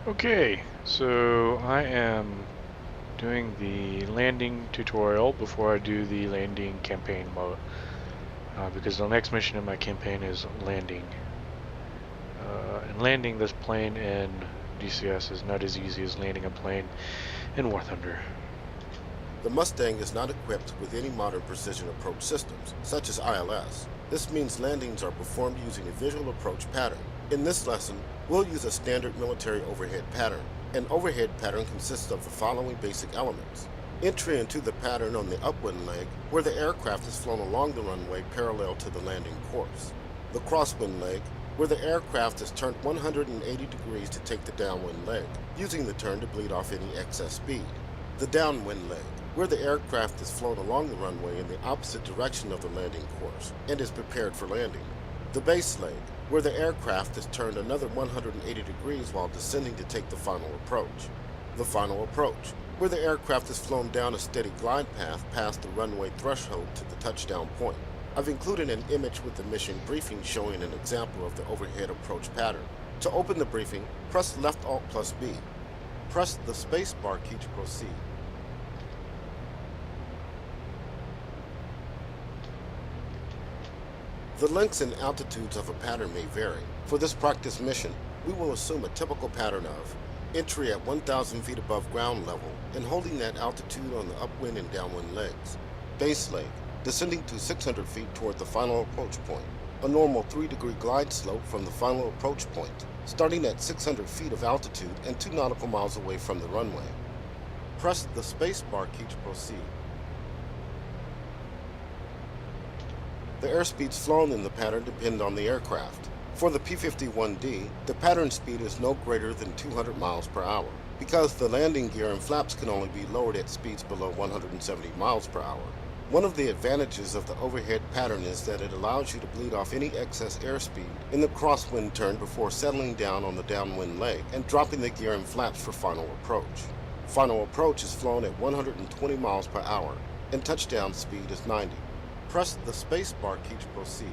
Okay, so I am doing the landing tutorial before I do the landing campaign mode, because the next mission in my campaign is landing. And landing this plane in DCS is not as easy as landing a plane in War Thunder. The Mustang is not equipped with any modern precision approach systems, such as ILS. This means landings are performed using a visual approach pattern. In this lesson, we'll use a standard military overhead pattern. An overhead pattern consists of the following basic elements. Entry into the pattern on the upwind leg, where the aircraft is flown along the runway parallel to the landing course. The crosswind leg, where the aircraft is turned 180 degrees to take the downwind leg, using the turn to bleed off any excess speed. The downwind leg, where the aircraft is flown along the runway in the opposite direction of the landing course and is prepared for landing. The base leg, where the aircraft is turned another 180 degrees while descending to take the final approach. The final approach, where the aircraft is flown down a steady glide path past the runway threshold to the touchdown point. I've included an image with the mission briefing showing an example of the overhead approach pattern. To open the briefing, press left Alt plus B. Press the space bar key to proceed. The lengths and altitudes of a pattern may vary. For this practice mission, we will assume a typical pattern of entry at 1,000 feet above ground level and holding that altitude on the upwind and downwind legs. Base leg, descending to 600 feet toward the final approach point. A normal 3-degree glide slope from the final approach point, starting at 600 feet of altitude and 2 nautical miles away from the runway. Press the space bar key to proceed. The airspeeds flown in the pattern depend on the aircraft. For the P-51D, the pattern speed is no greater than 200 miles per hour, because the landing gear and flaps can only be lowered at speeds below 170 miles per hour. One of the advantages of the overhead pattern is that it allows you to bleed off any excess airspeed in the crosswind turn before settling down on the downwind leg and dropping the gear and flaps for final approach. Final approach is flown at 120 miles per hour, and touchdown speed is 90. Press the space bar key to proceed.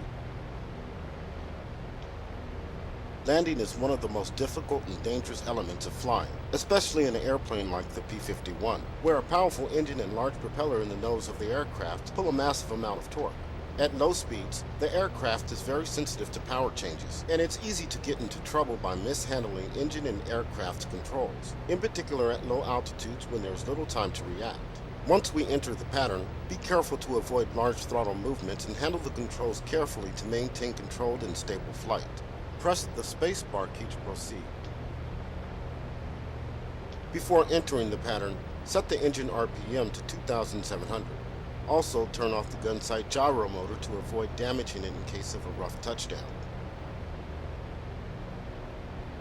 Landing is one of the most difficult and dangerous elements of flying, especially in an airplane like the P-51, where a powerful engine and large propeller in the nose of the aircraft pull a massive amount of torque. At low speeds, the aircraft is very sensitive to power changes, and it's easy to get into trouble by mishandling engine and aircraft controls, in particular at low altitudes when there's little time to react. Once we enter the pattern, be careful to avoid large throttle movements and handle the controls carefully to maintain controlled and stable flight. Press the space bar key to proceed. Before entering the pattern, set the engine RPM to 2,700. Also, turn off the gun sight gyro motor to avoid damaging it in case of a rough touchdown.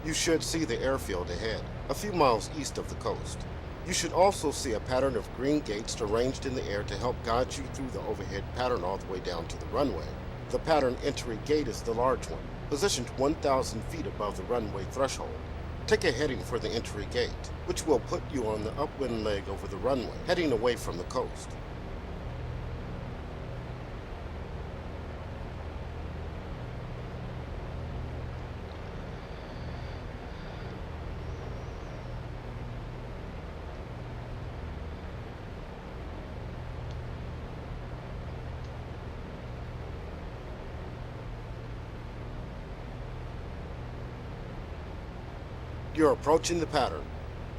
You should see the airfield ahead, a few miles east of the coast. You should also see a pattern of green gates arranged in the air to help guide you through the overhead pattern all the way down to the runway. The pattern entry gate is the large one, positioned 1,000 feet above the runway threshold. Take a heading for the entry gate, which will put you on the upwind leg over the runway, heading away from the coast. You're approaching the pattern.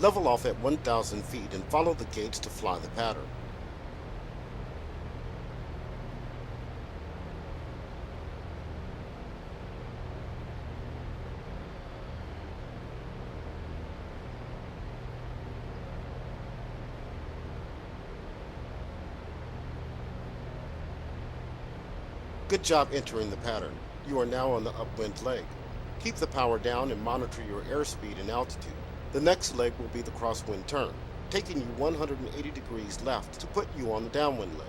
Level off at 1,000 feet and follow the gates to fly the pattern. Good job entering the pattern. You are now on the upwind leg. Keep the power down and monitor your airspeed and altitude. The next leg will be the crosswind turn, taking you 180 degrees left to put you on the downwind leg.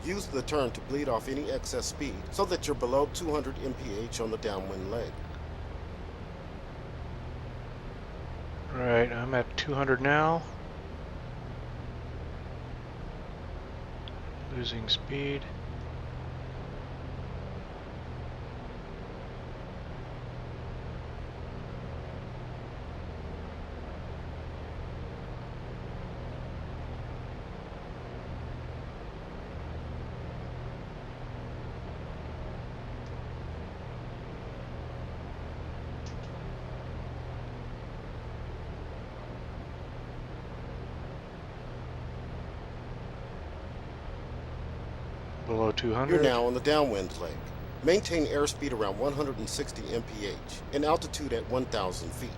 Use the turn to bleed off any excess speed so that you're below 200 mph on the downwind leg. Right, I'm at 200 now. Losing speed. below You're 200. now on the downwind leg. Maintain airspeed around 160 mph and altitude at 1,000 feet.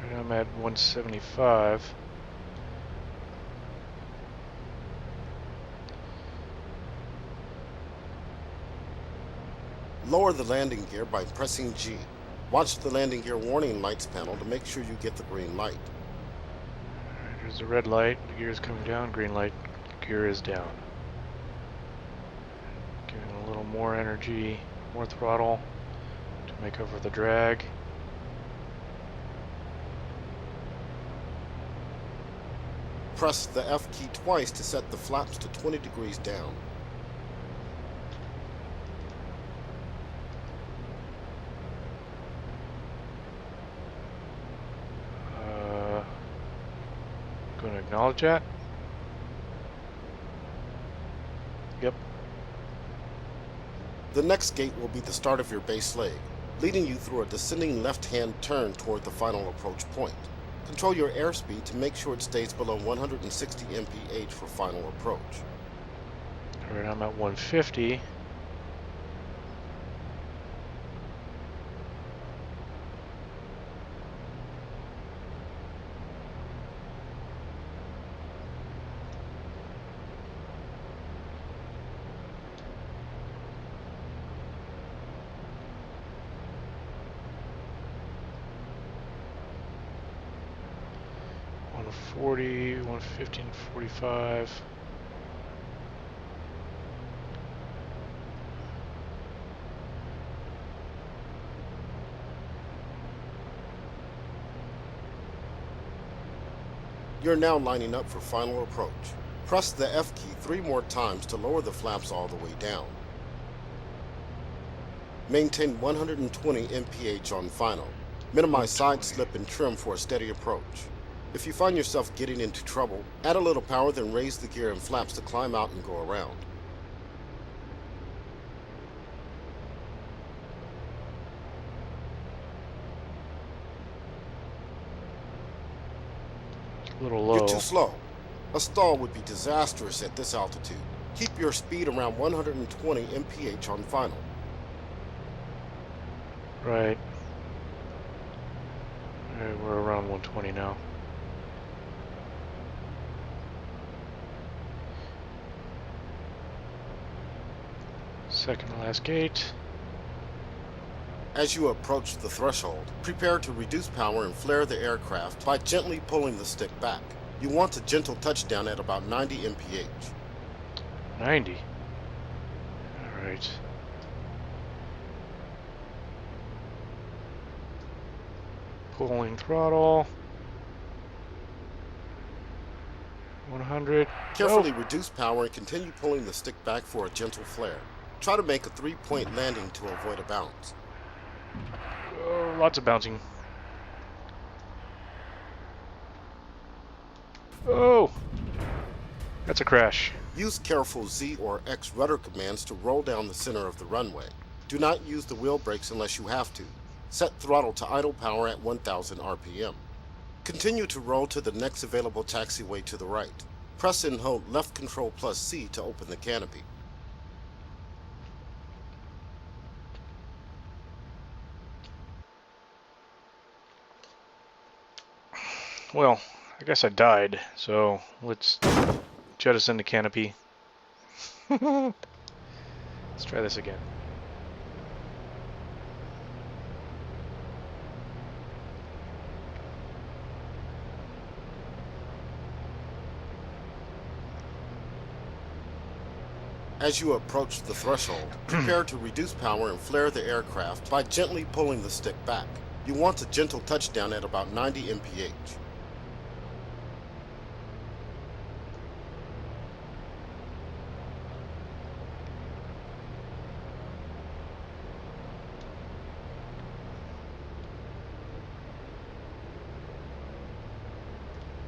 Right, I'm at 175. Lower the landing gear by pressing G. Watch the landing gear warning lights panel to make sure you get the green light. Right, there's the red light, the gear is coming down, green light, gear is down. Giving a little more energy, more throttle to make up for the drag. Press the F key twice to set the flaps to 20 degrees down. Going to acknowledge that. Yep. The next gate will be the start of your base leg, leading you through a descending left-hand turn toward the final approach point. Control your airspeed to make sure it stays below 160 mph for final approach. Alright, I'm at 150. One 40, 150, 45. You're now lining up for final approach. Press the F key 3 more times to lower the flaps all the way down. Maintain 120 mph on final. Minimize side slip and trim for a steady approach. If you find yourself getting into trouble, add a little power, then raise the gear and flaps to climb out and go around. A little low. You're too slow. A stall would be disastrous at this altitude. Keep your speed around 120 mph on final. Right. Alright, we're around 120 now. Second to last gate. As you approach the threshold, prepare to reduce power and flare the aircraft by gently pulling the stick back. You want a gentle touchdown at about 90 mph. 90. Alright. Pulling throttle. 100. Carefully reduce power and continue pulling the stick back for a gentle flare. Try to make a 3-point landing to avoid a bounce. Oh, lots of bouncing. Oh! That's a crash. Use careful Z or X rudder commands to roll down the center of the runway. Do not use the wheel brakes unless you have to. Set throttle to idle power at 1000 RPM. Continue to roll to the next available taxiway to the right. Press and hold left control plus C to open the canopy. Well, I guess I died, so let's jettison the canopy. Let's try this again. As you approach the threshold, prepare to reduce power and flare the aircraft by gently pulling the stick back. You want a gentle touchdown at about 90 mph.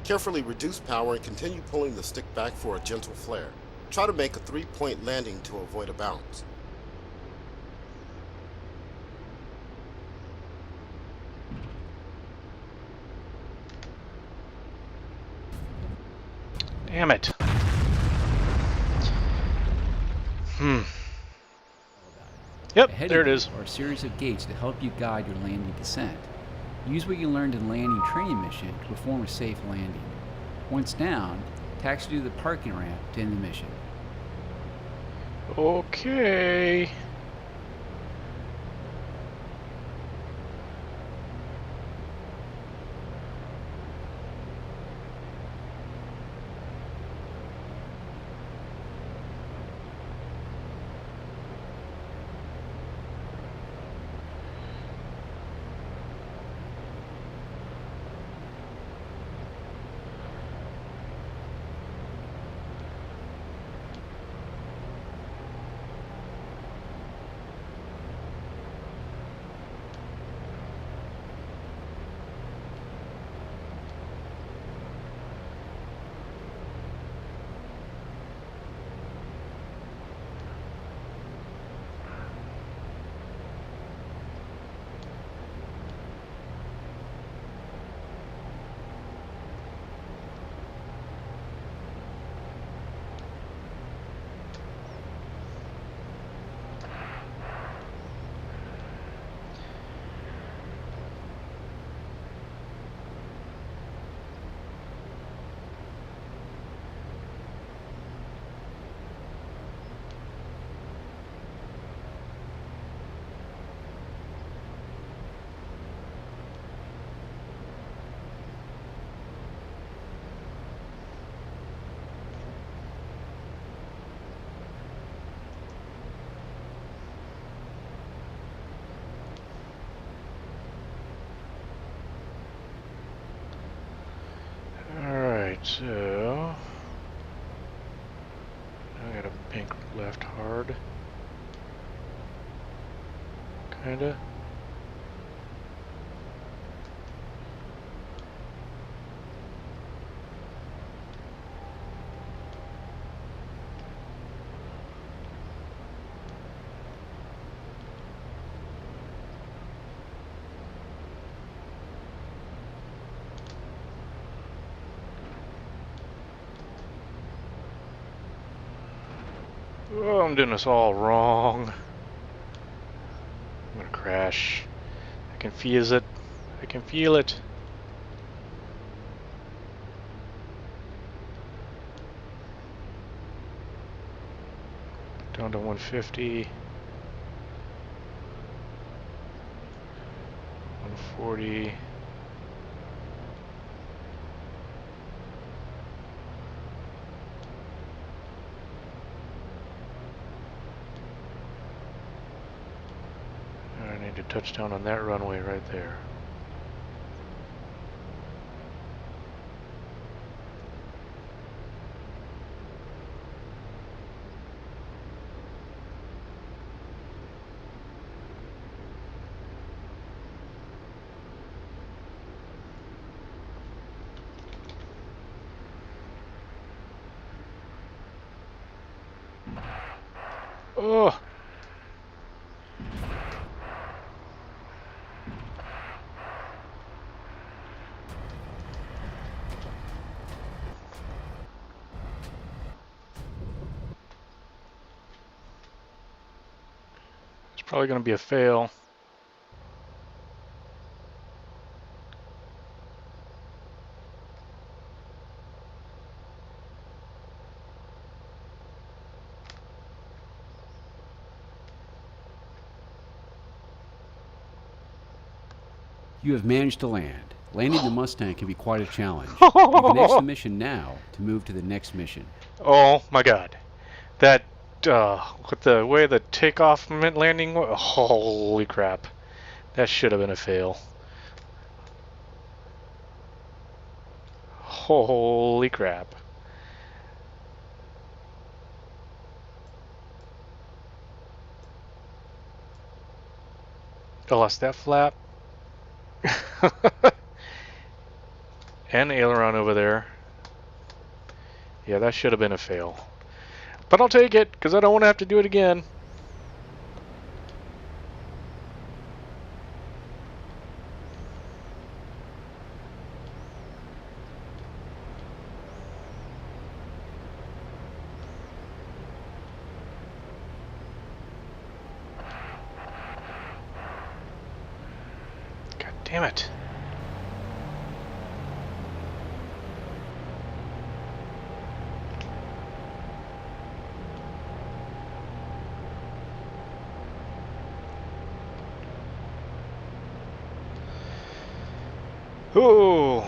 Carefully reduce power and continue pulling the stick back for a gentle flare. Try to make a 3-point landing to avoid a bounce. Damn it. Yep, Ahead there of it you is. are a series of gates to help you guide your landing descent. Use what you learned in the landing training mission to perform a safe landing. Once down, taxi to the parking ramp to end the mission. Okay. Alright, so I gotta bank left hard. Kinda. Oh, I'm doing this all wrong. I'm gonna crash. I can feel it. I can feel it. Down to 150. 140. I need to touch down on that runway right there. Oh! It's probably going to be a fail. You have managed to land. Landing the Mustang can be quite a challenge. You can exit the mission now to move to the next mission. Oh my god. That, with the way the takeoff landing, holy crap. That should have been a fail. Holy crap. I lost that flap. And aileron over there. Yeah, that should have been a fail. But I'll take it, because I don't want to have to do it again. Damn it. Ooh.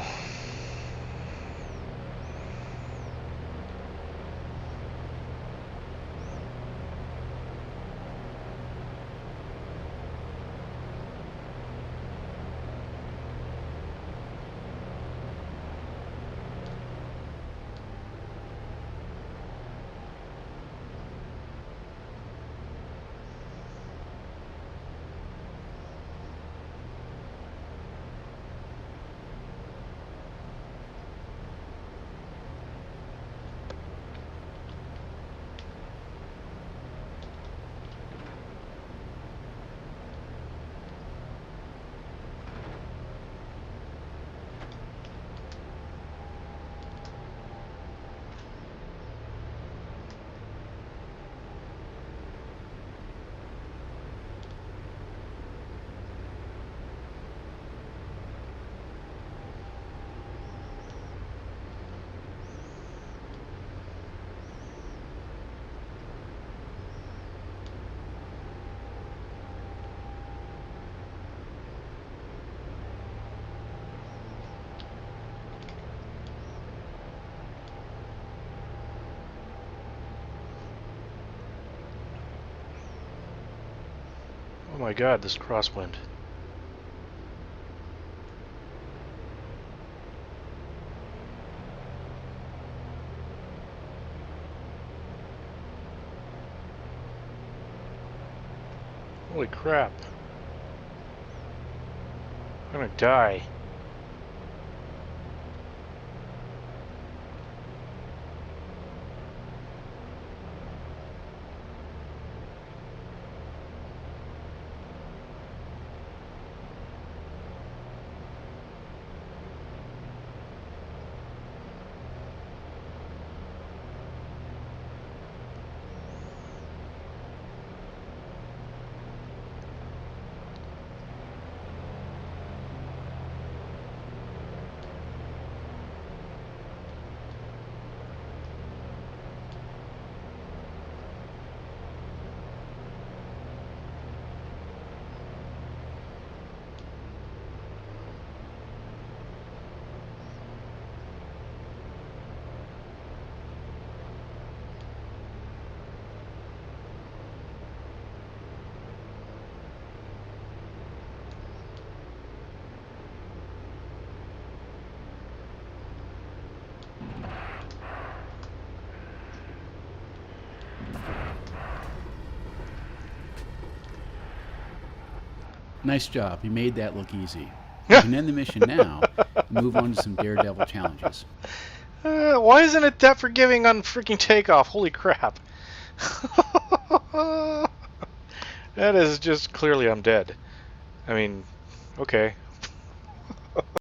Oh my god, this crosswind. Holy crap. I'm gonna die. Nice job. You made that look easy. You can end the mission now and move on to some daredevil challenges. Why isn't it that forgiving on freaking takeoff? Holy crap. That is just clearly I'm dead. I mean, okay.